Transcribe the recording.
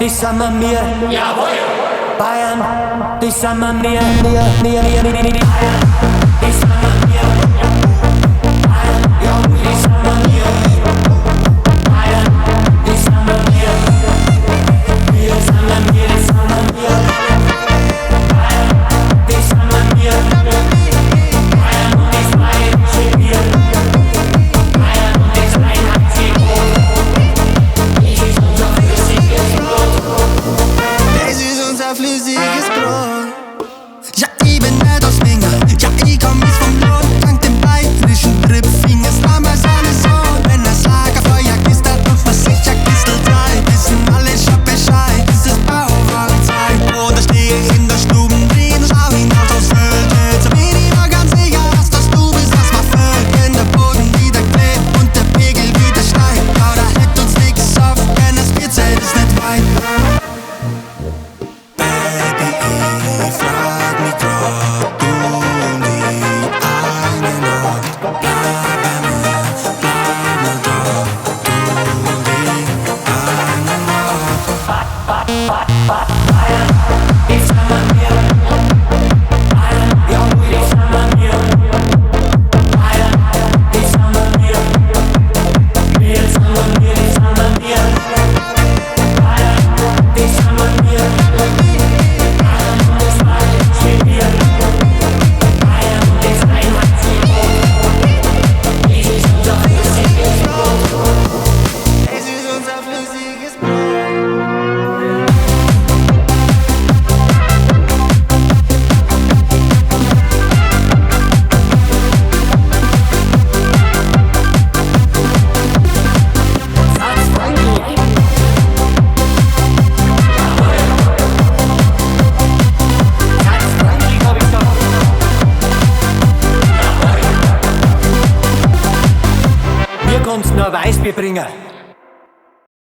die sind wir. Jawohl! Bayern, die sind wir. Bayern, die sind wir. Bayern, ja, die sind wir. Bayern, die sind wir. Wir sind wir, die sind wir. Bayern, die sind wir. Bayern und die zwei sind wir. Bayern und die zwei hat sie rot. Das ist unser flüssiges Brot. Das ist unser flüssiges Brot. Ja, ich bin nicht aus Minga. Ja, ich komm nicht vom Blut. Dank dem bayerischen Trip fing es damals alles an. Wenn das Lagerfeuer knistert und man sicher knistelt rein, wissen alle schon Bescheid. Es ist Bauwahlzeit. Oder stehe in der Stube drin, schau hinaus aufs Feld. Jetzt bin ich mir ganz sicher, dass du bist, was man fällt. Wenn der Boden wieder klebt und der Pegel wieder steigt, ja, da hält uns nix auf, denn das Bierzelt ist nicht weit. Baby, ich frag mich grad, du nie eine Nacht. Bleib bei mir, bleib nur da. Du nie eine Nacht. Bayern, die sind wir. Bayern, ja, die sind wir. Bayern, die sind wir. Wir sind wir, die sind wir. Bayern, die sind wir. Bayern und das Mal sind wir. Bayern und das Einheit sind rot. Das ist unser flüssiges Brot. Es ist unser flüssiges Brot. Mir kannst nur Weißbier bringen.